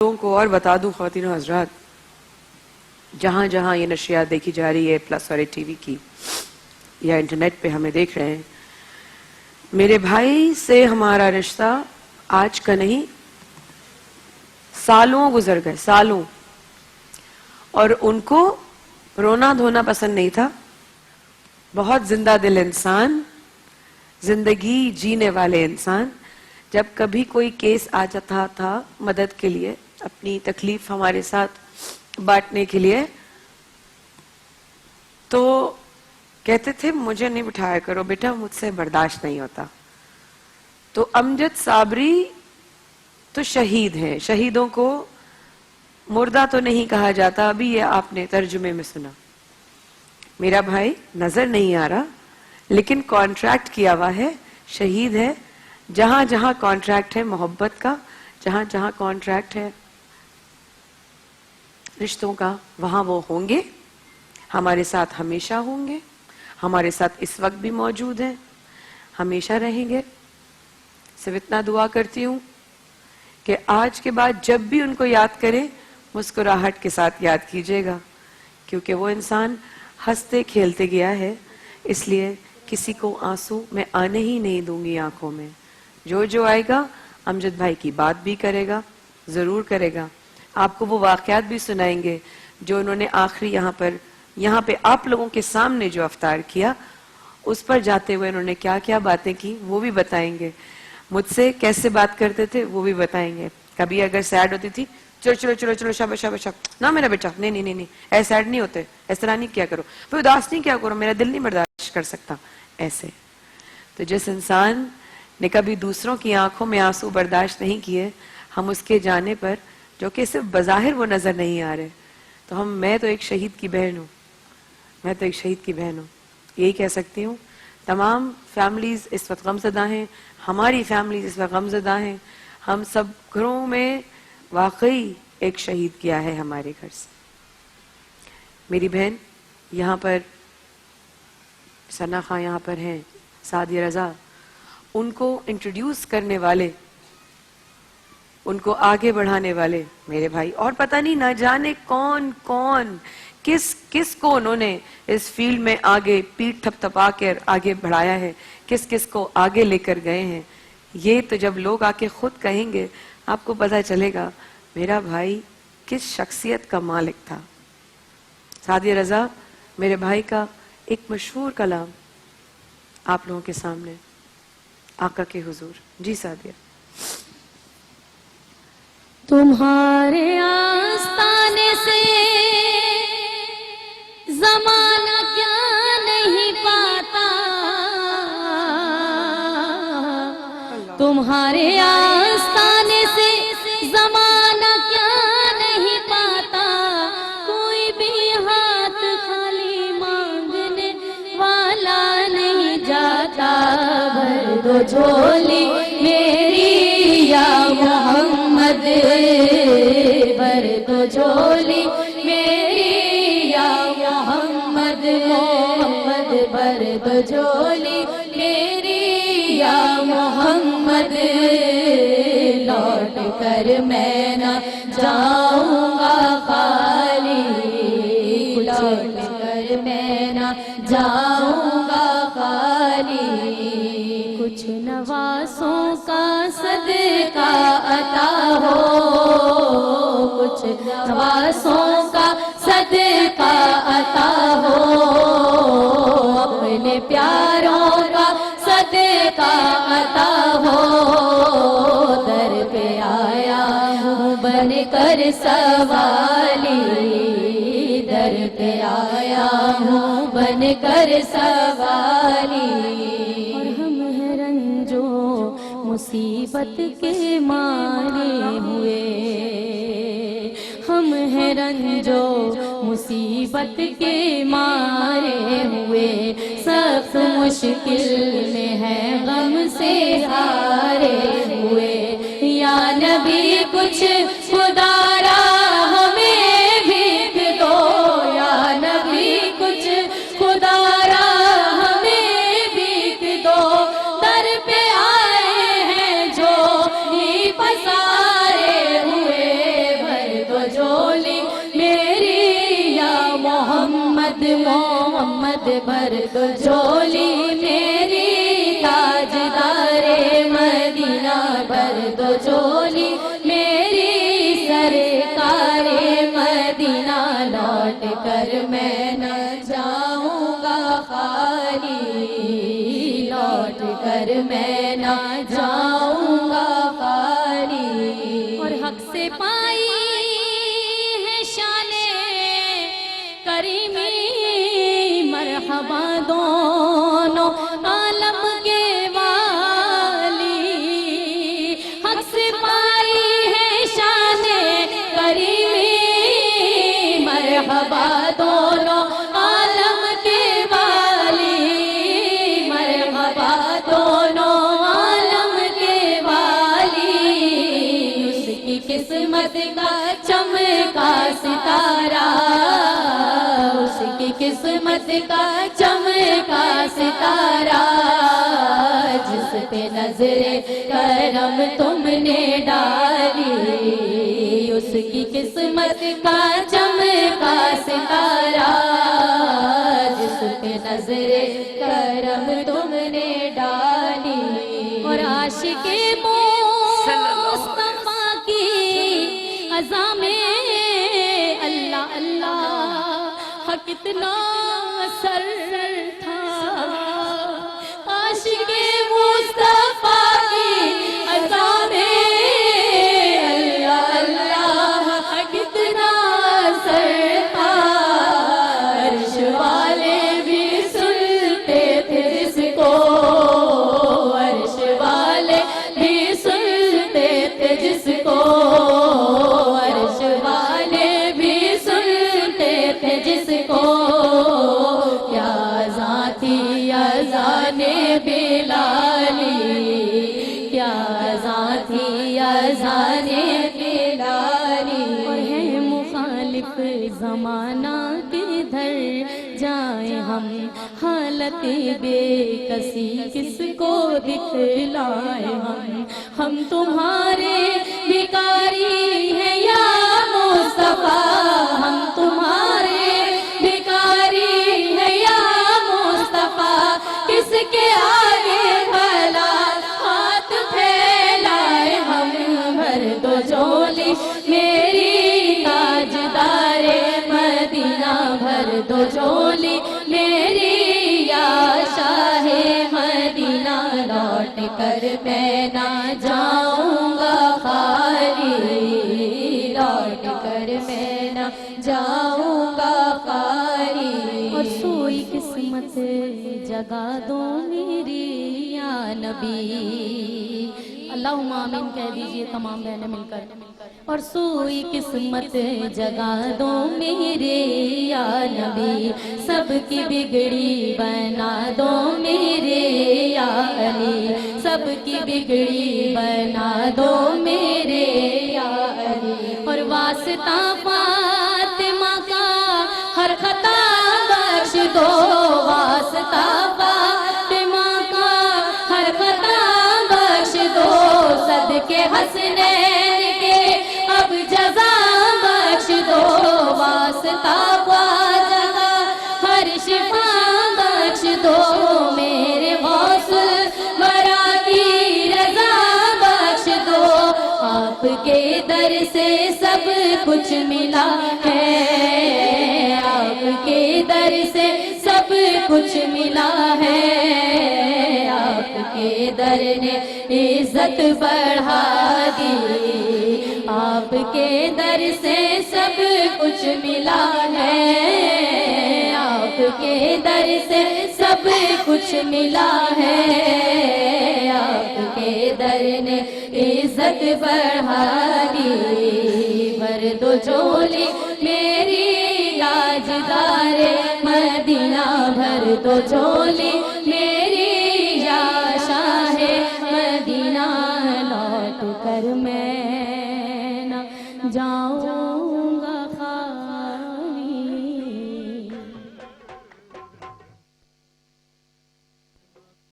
لوگوں کو اور بتا دوں خواتین و حضرات، جہاں جہاں یہ نشریات دیکھی جا رہی ہے پلس اور ٹی وی کی یا انٹرنیٹ پہ ہمیں دیکھ رہے ہیں، میرے بھائی سے ہمارا رشتہ آج کا نہیں، سالوں گزر گئے، سالوں. اور ان کو رونا دھونا پسند نہیں تھا. بہت زندہ دل انسان، زندگی جینے والے انسان. جب کبھی کوئی کیس آ جاتا تھا مدد کے لیے، اپنی تکلیف ہمارے ساتھ بانٹنے کے لیے، تو کہتے تھے مجھے نہیں بٹھایا کرو بیٹا، مجھ سے برداشت نہیں ہوتا. تو امجد صابری تو شہید ہیں، شہیدوں کو مردہ تو نہیں کہا جاتا. ابھی یہ آپ نے ترجمے میں سنا. میرا بھائی نظر نہیں آ رہا لیکن کانٹریکٹ کیا ہوا ہے، شہید ہے. جہاں جہاں کانٹریکٹ ہے محبت کا، جہاں جہاں کانٹریکٹ ہے رشتوں کا، وہاں وہ ہوں گے، ہمارے ساتھ ہمیشہ ہوں گے، ہمارے ساتھ اس وقت بھی موجود ہیں، ہمیشہ رہیں گے. صرف اتنا دعا کرتی ہوں کہ آج کے بعد جب بھی ان کو یاد کریں مسکراہٹ کے ساتھ یاد کیجیے گا، کیونکہ وہ انسان ہنستے کھیلتے گیا ہے. اس لیے کسی کو آنسو میں آنے ہی نہیں دوں گی آنکھوں میں. جو جو آئے گا امجد بھائی کی بات بھی کرے گا، ضرور کرے گا. آپ کو وہ واقعات بھی سنائیں گے جو انہوں نے آخری یہاں پہ آپ لوگوں کے سامنے جو افطار کیا، اس پر جاتے ہوئے انہوں نے کیا کیا باتیں کی وہ بھی بتائیں گے. مجھ سے کیسے بات کرتے تھے وہ بھی بتائیں گے. کبھی اگر سیڈ ہوتی تھی، چلو چلو چلو چلو شاباش شاباش شاباش، نہ میرا بیٹا، نہیں نہیں نہیں نہیں، ایسے سیڈ نہیں ہوتے، اس طرح نہیں کیا کرو، پھر اداس نہیں کیا کرو، میرا دل نہیں برداشت کر سکتا ایسے. تو جس انسان نے کبھی دوسروں کی آنکھوں میں آنسو برداشت نہیں کیے، ہم اس کے جانے پر جو کہ صرف بظاہر وہ نظر نہیں آ رہے، تو میں تو ایک شہید کی بہن ہوں، میں تو ایک شہید کی بہن ہوں. یہی کہہ سکتی ہوں. تمام فیملیز اس وقت غمزدہ ہیں، ہماری فیملیز اس وقت غمزدہ ہیں. ہم سب گھروں میں واقعی ایک شہید کیا ہے ہمارے گھر سے. میری بہن یہاں پر ثنا خان یہاں پر ہیں، سعدیہ رضا، ان کو انٹروڈیوس کرنے والے، ان کو آگے بڑھانے والے میرے بھائی. اور پتہ نہیں نہ جانے کون کون کس کو انہوں نے اس فیلڈ میں آگے پیٹھ تھپ تھپا کر آگے بڑھایا ہے، کس کو آگے لے کر گئے ہیں. یہ تو جب لوگ آ کے خود کہیں گے آپ کو پتہ چلے گا میرا بھائی کس شخصیت کا مالک تھا. سعدیہ رضا میرے بھائی کا ایک مشہور کلام آپ لوگوں کے سامنے، آقا کے حضور. جی سعدیہ. تمہارے آستانے سے زمانہ کیا نہیں پاتا، تمہارے آستانے سے زمانہ کیا نہیں پاتا. کوئی بھی ہاتھ خالی مانگنے والا نہیں جاتا. بھر دو جھولی میری یا محمد، بھر دو جھولی میری یا محمد، محمد بھر دو جھولی میری یا محمد. لوٹ کر میں نہ جاؤں گا خالی، لوٹ کر میں نہ جاؤں گا خالی. کچھ نواسوں کا صدقہ عطا ہو، کچھ نواسوں کا صدقہ عطا ہو. اپنے پیاروں کا صدقہ عطا ہو. در پہ آیا ہوں بن کر سوالی، در پہ آیا ہوں بن کر سوالی. اور ہم ہیں رنجو مصیبت کے مارے ہوئے، ہم ہیں رنجو مصیبت کے مارے ہوئے. سخت مشکل میں ہے غم سے ہارے ہوئے. یا نبی کچھ خدا را ہمیں بھیک دو، یا نبی کچھ خدا را ہمیں بھیک دو. در پہ آئے ہیں جو ہی پسارے ہوئے، محمد محمد بھر دو جھولی میری تاجدار مدینہ بھر دو جھولی میری سرکار مدینہ لوٹ کر میں نہ جاؤں گا خالی لوٹ کر میں نہ جاؤں گا خالی اور حق سے پائی ہے شان کریمی مرحبا دونوں عالم کے والی حق سے پائی ہے شان کریمی مرحبا دونوں عالم کے والی مرحبا دونوں عالم کے والی اس کی قسمت کا چمکا ستارہ اس کی قسمت کا چمکا ستارہ جس پہ نظر کرم تم نے ڈالی اس کی قسمت کا چمکا ستارہ جس پہ نظر کرم تم نے ڈالی اور عاشق مصطفیٰ کی عزا میں اللہ اللہ کتنا سر تھا عاشق مصطفیٰ کی عزا میں اللہ اللہ کتنا سر تھا عرش والے بھی سنتے تھے جس کو عرش والے بھی سنتے تھے جس کو عرش والے بھی سنتے تھے جس کو کیا ذاتی اذان بلالی کیا ذاتی اذان بلالی اور ہے مخالف زمانہ کدھر جائیں ہم حالت بے کسی کس کو دکھلائیں ہم تمہارے بھکاری ہیں یا مصطفیٰ ہم تمہارے بھکاری ہیں یا مصطفیٰ کس کے آگے بھلا ہاتھ پھیلائے ہم بھر دو جھولی میری تاجدار مدینہ بھر دو جھولی میری یا شاہ مدینہ لوٹ کر میں نہ جاؤں گا خالی لوٹ کر میں نہ جاؤں گا خالی اور سوئی قسمت جگا دو میری یا نبی اللہم آمین کہہ دیجئے تمام بہنیں مل کر اور سوئی قسمت جگا دو میرے یا نبی سب کی بگڑی بنا دو میرے یا علی سب کی بگڑی بنا دو میرے یا علی اور واسطہ فاطمہ کا ہر خطا بخش دو واسطہ فاطمہ کا ہر خطا بخش دو صدقے حسنین کے اب جزا بخش دو واسطہ خواجہ ہر شفا بخش دو میرے غوث ورا کی رضا بخش دو آپ کے در سے سب کچھ ملا ہے آپ کے در سے سب کچھ ملا ہے آپ کے در نے عزت بڑھا دی آپ کے در سے سب کچھ ملا ہے آپ کے در سے سب کچھ ملا ہے آپ کے در نے عزت بڑھا دی بھر دو جھولی میری تاجدار مدینہ بھر دو جھولی میری یا شاہ مدینہ لوٹ کر میں نہ جاؤں